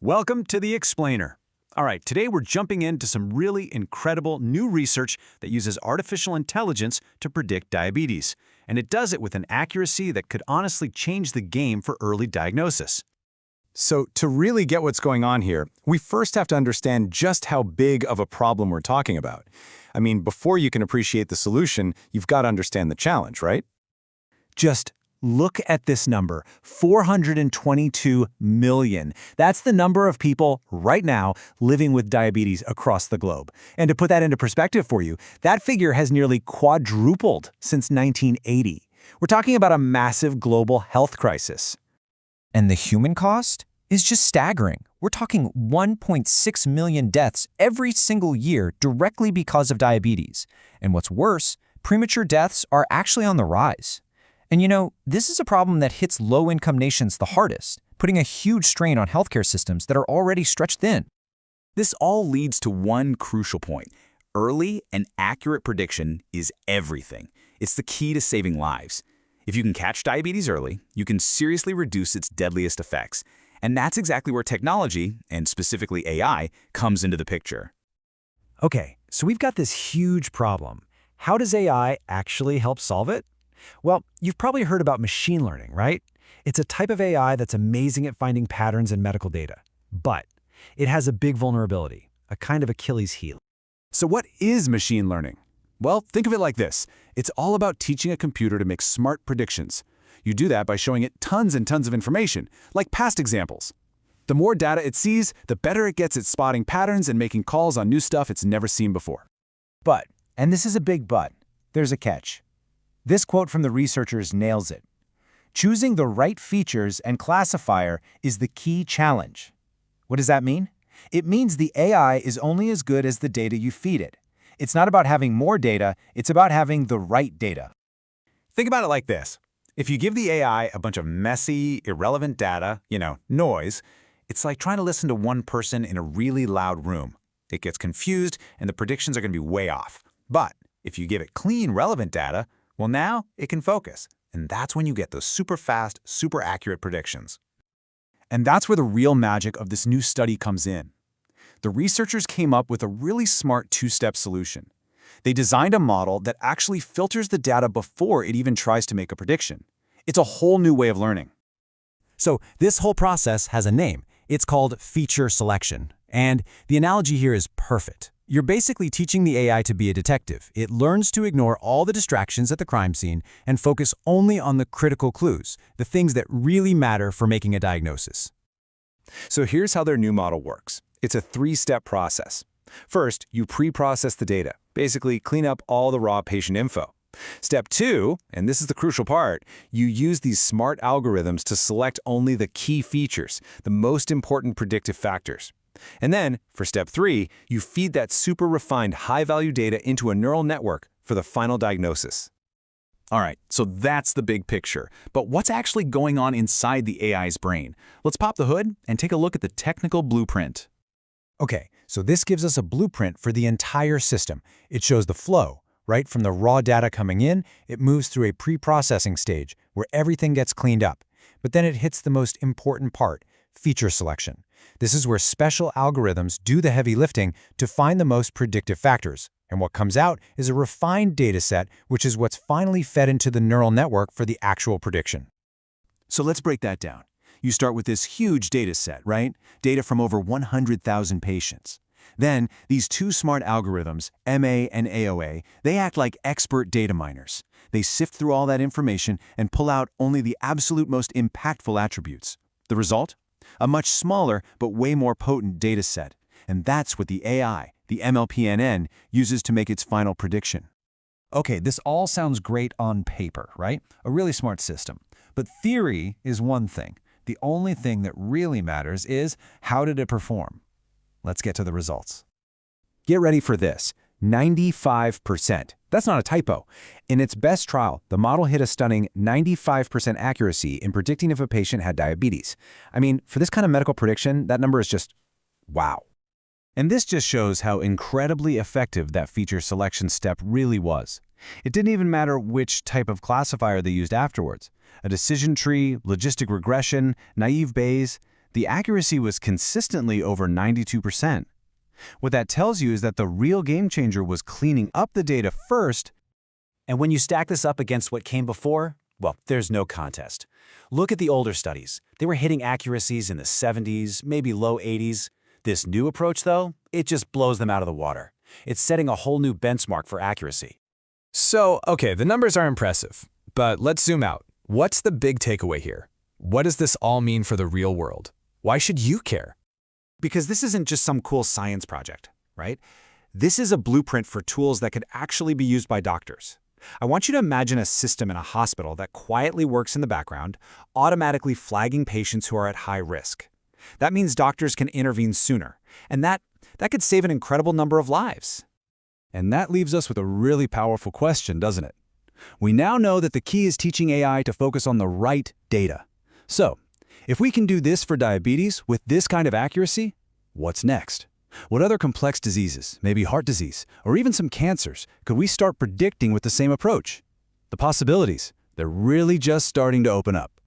Welcome to the Explainer. All right, today we're jumping into some really incredible new research that uses artificial intelligence to predict diabetes. And it does it with an accuracy that could honestly change the game for early diagnosis. So to really get what's going on here, we first have to understand just how big of a problem we're talking about. I mean, before you can appreciate the solution, you've got to understand the challenge, right? Just look at this number, 422 million. That's the number of people right now living with diabetes across the globe. And to put that into perspective for you, that figure has nearly quadrupled since 1980. We're talking about a massive global health crisis. And the human cost is just staggering. We're talking 1.6 million deaths every single year directly because of diabetes. And what's worse, premature deaths are actually on the rise. And you know, this is a problem that hits low-income nations the hardest, putting a huge strain on healthcare systems that are already stretched thin. This all leads to one crucial point. Early and accurate prediction is everything. It's the key to saving lives. If you can catch diabetes early, you can seriously reduce its deadliest effects. And that's exactly where technology, and specifically AI, comes into the picture. Okay, so we've got this huge problem. How does AI actually help solve it? Well, you've probably heard about machine learning, right? It's a type of AI that's amazing at finding patterns in medical data. But it has a big vulnerability, a kind of Achilles heel. So what is machine learning? Well, think of it like this. It's all about teaching a computer to make smart predictions. You do that by showing it tons and tons of information, like past examples. The more data it sees, the better it gets at spotting patterns and making calls on new stuff it's never seen before. But, and this is a big but, there's a catch. This quote from the researchers nails it. Choosing the right features and classifier is the key challenge. What does that mean? It means the AI is only as good as the data you feed it. It's not about having more data, it's about having the right data. Think about it like this. If you give the AI a bunch of messy, irrelevant data, noise, it's like trying to listen to one person in a really loud room. It gets confused and the predictions are going to be way off. But if you give it clean, relevant data, well, now it can focus. And that's when you get those super fast, super accurate predictions. And that's where the real magic of this new study comes in. The researchers came up with a really smart two-step solution. They designed a model that actually filters the data before it even tries to make a prediction. It's a whole new way of learning. So this whole process has a name. It's called feature selection. And the analogy here is perfect. You're basically teaching the AI to be a detective. It learns to ignore all the distractions at the crime scene and focus only on the critical clues, the things that really matter for making a diagnosis. So here's how their new model works. It's a three-step process. First, you pre-process the data, basically clean up all the raw patient info. Step 2, and this is the crucial part, you use these smart algorithms to select only the key features, the most important predictive factors. And then, for step 3, you feed that super refined high-value data into a neural network for the final diagnosis. All right, so that's the big picture. But what's actually going on inside the AI's brain? Let's pop the hood and take a look at the technical blueprint. Okay, so this gives us a blueprint for the entire system. It shows the flow, right? From the raw data coming in, it moves through a pre-processing stage where everything gets cleaned up. But then it hits the most important part, feature selection. This is where special algorithms do the heavy lifting to find the most predictive factors. And what comes out is a refined dataset, which is what's finally fed into the neural network for the actual prediction. So let's break that down. You start with this huge data set, right? Data from over 100,000 patients. Then, these two smart algorithms, MA and AOA, they act like expert data miners. They sift through all that information and pull out only the absolute most impactful attributes. The result? A much smaller but way more potent data set. And that's what the AI, the MLPNN, uses to make its final prediction. Okay, this all sounds great on paper, right? A really smart system. But theory is one thing. The only thing that really matters is how did it perform? Let's get to the results. Get ready for this. 95%. That's not a typo. In its best trial, the model hit a stunning 95% accuracy in predicting if a patient had diabetes. I mean, for this kind of medical prediction, that number is just wow. And this just shows how incredibly effective that feature selection step really was. It didn't even matter which type of classifier they used afterwards. A decision tree, logistic regression, naive Bayes, the accuracy was consistently over 92%. What that tells you is that the real game changer was cleaning up the data first. And when you stack this up against what came before, well, there's no contest. Look at the older studies. They were hitting accuracies in the 70s, maybe low 80s. This new approach, though, it just blows them out of the water. It's setting a whole new benchmark for accuracy. So, okay, the numbers are impressive, but let's zoom out. What's the big takeaway here? What does this all mean for the real world? Why should you care? Because this isn't just some cool science project, right? This is a blueprint for tools that could actually be used by doctors. I want you to imagine a system in a hospital that quietly works in the background, automatically flagging patients who are at high risk. That means doctors can intervene sooner, and that could save an incredible number of lives. And that leaves us with a really powerful question, doesn't it? We now know that the key is teaching AI to focus on the right data. So, if we can do this for diabetes with this kind of accuracy, what's next? What other complex diseases, maybe heart disease, or even some cancers, could we start predicting with the same approach? The possibilities, they're really just starting to open up.